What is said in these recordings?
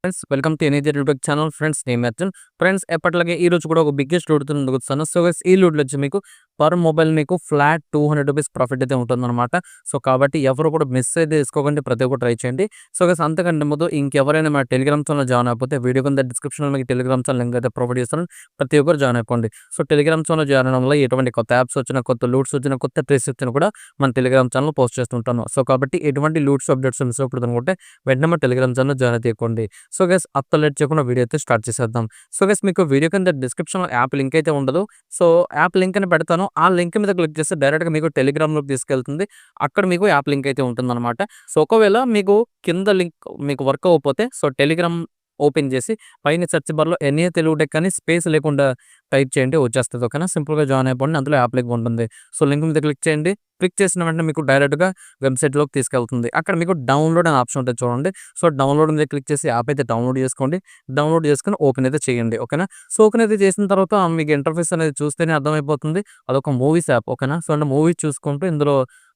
Friends welcome to ఎనీజర్ YouTube channel. Friends నేను Arjun. Friends ఎప్పటిలాగే ఈ రోజు కూడా ఒక బిగ్గెస్ట్ లూట్తో ముందుకు వస్తాను. సో గైస్ ఈ లూట్లో వచ్చి మీకు పర్ మొబైల్ మీకు ఫ్లాట్ ₹200 ప్రాఫిట్ అయితే ఉంటుందన్నమాట. సో కాబట్టి ఎవరు కూడా మిస్ అయితే తీసుకోకండి, ప్రతి ఒక్కరు ట్రై చేయండి. సో గైస్ అంతకంటే ముందు ఇంకెవరైనా మా టెలిగ్రామ్ ఛానల్ జాయిన్ అయిపోతే వీడియో కింద డిస్క్రిప్షన్లో మీకు టెలిగ్రామ్ ఛానల్ లింక్ అయితే ప్రొవైడ్ చేస్తాను. ప్రతి ఒక్కరు జాయిన్ అయిపోండి. సో టెలిగ్రామ్ ఛానల్ జాయిన్ అవడం వల్ల ఎటువంటి కొత్త యాప్స్ వచ్చినా, కొత్త లూట్స్ వచ్చినా, కొత్త ట్రేస్ వచ్చినా కూడా మన టెలిగ్రామ్ ఛానల్ పోస్ట్ చేస్తుంటాను. సో కాబట్టి ఎటువంటి లూట్స్ అప్డేట్స్ మిస్ అవ్వకూడదు అనుకుంటే వెంటనే మా టెలిగ్రామ్ ఛానల్ జాయిన్ తీసుకోండి. సో గైస్ అత్త లేట్ చేయకుండా వీడియో అయితే స్టార్ట్ చేసేద్దాం. సో గైస్ మీకు వీడియో కింద డిస్క్రిప్షన్లో యాప్ లింక్ అయితే ఉండదు. సో యాప్ లింక్ అని పెడతాను. ఆ లింక్ మీద క్లిక్ చేస్తే డైరెక్ట్గా మీకు టెలిగ్రామ్లోకి తీసుకెళ్తుంది. అక్కడ మీకు యాప్ లింక్ అయితే ఉంటుందన్నమాట. సో ఒకవేళ మీకు కింద లింక్ మీకు వర్క్ అవ్వకపోతే సో టెలిగ్రామ్ ఓపెన్ చేసి పైన సెర్చ్ బార్లో ఎన్ఏ తెలుగు టెక్ అని స్పేస్ లేకుండా టైప్ చేయండి, వచ్చేస్తుంది. ఓకేనా, సింపుల్గా జాయిన్ అయిపోండి. అందులో యాప్ లింక్ ఉంటుంది. సో లింక్ మీద క్లిక్ చేయండి. క్లిక్ చేసిన వెంటనే మీకు డైరెక్ట్గా వెబ్సైట్లోకి తీసుకెళ్తుంది. అక్కడ మీకు డౌన్లోడ్ అనే ఆప్షన్ ఉంటుంది చూడండి. సో డౌన్లోడ్ మీద క్లిక్ చేసి యాప్ అయితే డౌన్లోడ్ చేసుకోండి. డౌన్లోడ్ చేసుకుని ఓపెన్ అయితే చేయండి. ఓకేనా, సో ఓపెన్ అయితే చేసిన తర్వాత మీకు ఇంటర్ఫేస్ అనేది చూస్తేనే అర్థమైపోతుంది. అదొక మూవీస్ యాప్. ఓకేనా, సో అంటే మూవీస్ చూసుకుంటూ ఇందులో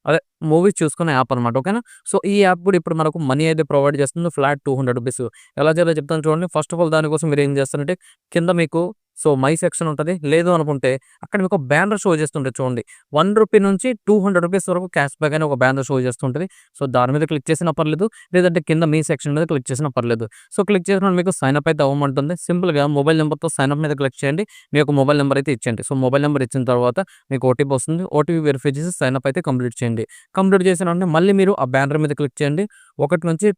అదే మూవీస్ చూసుకునే యాప్ అనమాట. ఓకేనా, సో ఈ యాప్ కూడా ఇప్పుడు మనకు మనీ అయితే ప్రొవైడ్ చేస్తుంది. ఫ్లాట్ ₹200 ఎలా చేయాలో చెప్తాను చూడండి. ఫస్ట్ ఆఫ్ ఆల్ దానికోసం మీరు ఏం చేస్తారంటే కింద మీకు సో మై సెక్షన్ ఉంటుంది. లేదు అనుకుంటే అక్కడ మీకు బ్యానర్ షో చేస్తుంటుంది చూడండి. ₹1 నుంచి ₹200 వరకు క్యాష్ బ్యాక్ అని ఒక బ్యానర్ షో చేస్తుంటుంది. సో దాని మీద క్లిక్ చేసినా పర్లేదు, లేదంటే కింద మీ సెక్షన్ మీద క్లిక్ చేసినా పర్లేదు. సో క్లిక్ చేసిన మీకు సైన్ అప్ అయితే అవ్వమంటుంది. సింపుల్గా మొబైల్ నెంబర్తో సైన్ అప్ మీద క్లిక్ చేయండి. మీ యొక్క మొబైల్ నెంబర్ అయితే ఇచ్చేయండి. సో మొబైల్ నెంబర్ ఇచ్చిన తర్వాత మీకు ఓటీపీ వస్తుంది. ఓటీపీ వెరిఫై చేసి సైన్ అప్ అయితే కంప్లీట్ చేయండి. కంప్లీట్ చేసిన వెంటనే మళ్ళీ మీరు ఆ బ్యానర్ మీద క్లిక్ చేయండి. 1 నుంచి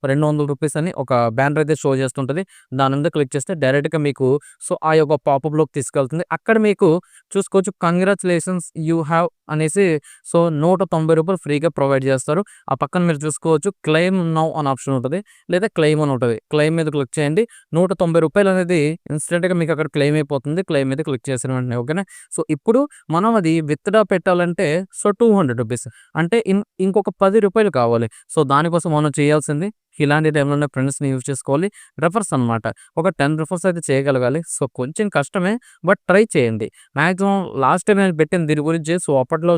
₹200 అని ఒక బ్యానర్ అయితే షో చేస్తుంటుంది. దాని మీద క్లిక్ చేస్తే డైరెక్ట్గా మీకు సో ఆ యొక్క పాపప్లోకి తీసుకెళ్తుంది. అక్కడ మీకు చూసుకోవచ్చు, కంగ్రాచులేషన్స్ యూ హ్యావ్ అనేసి సో ₹190 ఫ్రీగా ప్రొవైడ్ చేస్తారు. ఆ పక్కన మీరు చూసుకోవచ్చు క్లెయిమ్ నౌ అని ఆప్షన్ ఉంటుంది, లేదా క్లెయిమ్ అని ఉంటుంది. క్లెయిమ్ మీద క్లిక్ చేయండి. ₹190 అనేది ఇన్స్టెంట్గా మీకు అక్కడ క్లెయిమ్ అయిపోతుంది. క్లెయిమ్ మీద క్లిక్ చేసిన వెంటనే. ఓకేనా, సో ఇప్పుడు మనం అది విత్డ్రా పెట్టాలంటే సో ₹200 అంటే ఇంకొక ₹10 కావాలి. సో దానికోసం మనం చేయాల్సింది ఇలాంటి టైంలోనే ఫ్రెండ్స్ని యూజ్ చేసుకోవాలి. రెఫర్స్ అనమాట. ఒక 10 రెఫర్స్ అయితే చేయగలగాలి. సో కొంచెం కష్టమే, బట్ ట్రై చేయండి. మ్యాక్సిమం లాస్ట్ టైం నేను పెట్టిన దీని గురించి సో అప్పట్లో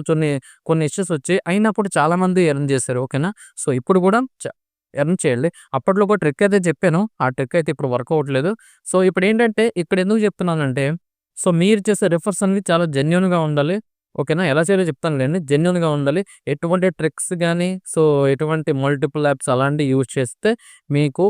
కొన్ని ఇష్యూస్ వచ్చాయి, అయినప్పుడు చాలామంది ఎర్న్ చేశారు. ఓకేనా, సో ఇప్పుడు కూడా ఎర్న్ చేయండి. అప్పట్లో ఒక ట్రిక్ అయితే చెప్పాను, ఆ ట్రిక్ అయితే ఇప్పుడు వర్క్ అవ్వట్లేదు. సో ఇప్పుడు ఏంటంటే ఇక్కడ ఎందుకు చెప్తున్నానంటే సో మీరు చేసే రెఫర్స్ అనేవి చాలా జెన్యూన్గా ఉండాలి. ఓకేనా, ఎలా చేయాలో చెప్తానులేండి. జెన్యూన్గా ఉండాలి. ఎటువంటి ట్రిక్స్ కానీ సో ఎటువంటి మల్టిపుల్ యాప్స్ అలాంటివి యూజ్ చేస్తే మీకు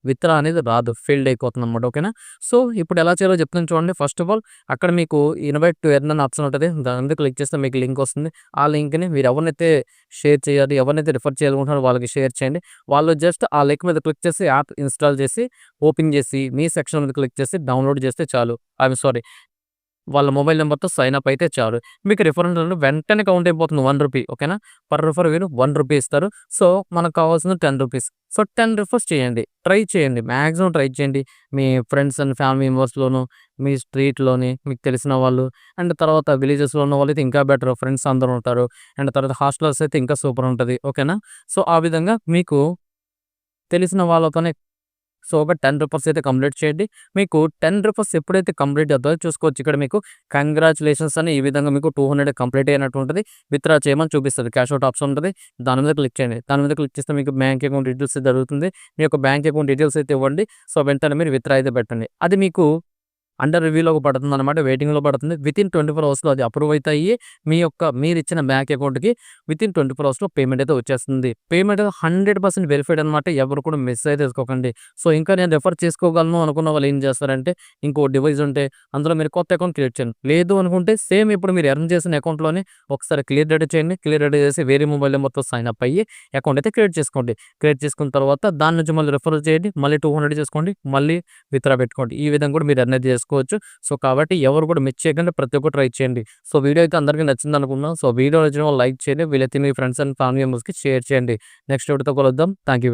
విత్డ్రా అనేది రాదు, ఫెయిల్డ్ అయిపోతుంది అనమాట. ఓకేనా, సో ఇప్పుడు ఎలా చేయాలో చెప్తాను చూడండి. ఫస్ట్ ఆఫ్ ఆల్ అక్కడ మీకు ఇన్వైట్ టు ఎర్న్ అనే ఆప్షన్ ఉంటుంది. దాని మీద క్లిక్ చేస్తే మీకు లింక్ వస్తుంది. ఆ లింక్ని మీరు ఎవరినైతే షేర్ చేయాలి, ఎవరినైతే రిఫర్ చేయాలనుకుంటున్నారో వాళ్ళకి షేర్ చేయండి. వాళ్ళు జస్ట్ ఆ లింక్ మీద క్లిక్ చేసి యాప్ ఇన్స్టాల్ చేసి ఓపెన్ చేసి మీ సెక్షన్ మీద క్లిక్ చేసి డౌన్లోడ్ చేస్తే చాలు. సారీ, వాళ్ళ మొబైల్ నెంబర్తో సైన్ అప్ అయితే చాలు. మీకు రిఫరెన్స్ వెంటనే కౌంట్ అయిపోతుంది ₹1. ఓకేనా, పర్ రిఫర్ మీరు ₹1 ఇస్తారు. సో మనకు కావాల్సింది ₹10. సో 10 రిఫర్స్ చేయండి, ట్రై చేయండి, మ్యాక్సిమం ట్రై చేయండి. మీ ఫ్రెండ్స్ అండ్ ఫ్యామిలీ మెంబర్స్లోను, మీ స్ట్రీట్లోని మీకు తెలిసిన వాళ్ళు, అండ్ తర్వాత విలేజెస్లో ఉన్న వాళ్ళు అయితే ఇంకా బెటర్, ఫ్రెండ్స్ అందరూ ఉంటారు. అండ్ తర్వాత హాస్టల్స్ అయితే ఇంకా సూపర్ ఉంటుంది. ఓకేనా, సో ఆ విధంగా మీకు తెలిసిన వాళ్ళతోనే సో ఒక ₹10 అయితే కంప్లీట్ చేయండి. మీకు ₹10 ఎప్పుడైతే కంప్లీట్ అవుతుందో చూసుకోవచ్చు. ఇక్కడ మీకు కంగ్రాచులేషన్స్ అని ఈ విధంగా మీకు 200 కంప్లీట్ అయినట్టు ఉంటుంది. విత్డ్రా చేయమని చూపిస్తుంది. క్యాష్ అవుట్ ఆప్షన్ ఉంటుంది. దాని మీద క్లిక్ చేయండి. దాని మీద క్లిక్ చేస్తే మీకు బ్యాంక్ అకౌంట్ డీటెయిల్స్ జరుగుతుంది. మీ యొక్క బ్యాంక్ అకౌంట్ డీటెయిల్స్ అయితే ఇవ్వండి. సో వెంటనే మీరు విత్డ్రా అయితే పెట్టండి. అది మీకు అండర్ రివ్యూలో పడుతుంది అనమాట, వెయిటింగ్లో పడుతుంది. వితిన్ 24 అవర్స్లో అది అప్రూవ్ అవుతాయి. మీరు ఇచ్చిన బ్యాంక్ అకౌంట్కి వితిన్ 24 అవర్స్లో పేమెంట్ అయితే వచ్చేస్తుంది. పేమెంట్ 100% వెరిఫైడ్ అనమాట. ఎవరు కూడా మిస్ అయితే తీసుకోకండి. సో ఇంకా నేను రెఫర్ చేసుకోగలను అనుకున్న వాళ్ళు ఏం చేస్తారంటే ఇంకో డివైస్ ఉంటే అందులో మీరు కొత్త అకౌంట్ క్రియేట్ చేయండి. లేదు అనుకుంటే సేమ్ ఇప్పుడు మీరు ఎర్న్ చేసిన అకౌంట్లోనే ఒకసారి క్లియర్ డేటా చేయండి. క్లియర్ డేటా చేసి వేరే మొబైల్ నెంబర్తో సైన్ అప్ అయ్యి అకౌంట్ అయితే క్రియేట్ చేసుకోండి. క్రియేట్ చేసుకున్న తర్వాత దాని నుంచి మళ్ళీ రెఫర్ చేయండి. మళ్ళీ 200 చేసుకోండి, మళ్ళీ విత్డ్రా పెట్టుకోండి. ఈ విధంగా కూడా మీరు ఎర్న్ చేసుకోవచ్చు. సో కాబట్టి ఎవరు కూడా మిస్ చేయకండి, ప్రతి ఒక్కరు ట్రై చేయండి. సో వీడియో అయితే అందరికీ నచ్చింది అనుకున్నాం. సో వీడియో నచ్చిన వాళ్ళు లైక్ చేయండి, వీలైతే మీ ఫ్రెండ్స్ అండ్ ఫ్యామిలీ మెంబర్స్కి షేర్ చేయండి. నెక్స్ట్ వీడియోతో కలుద్దాం. Thank you.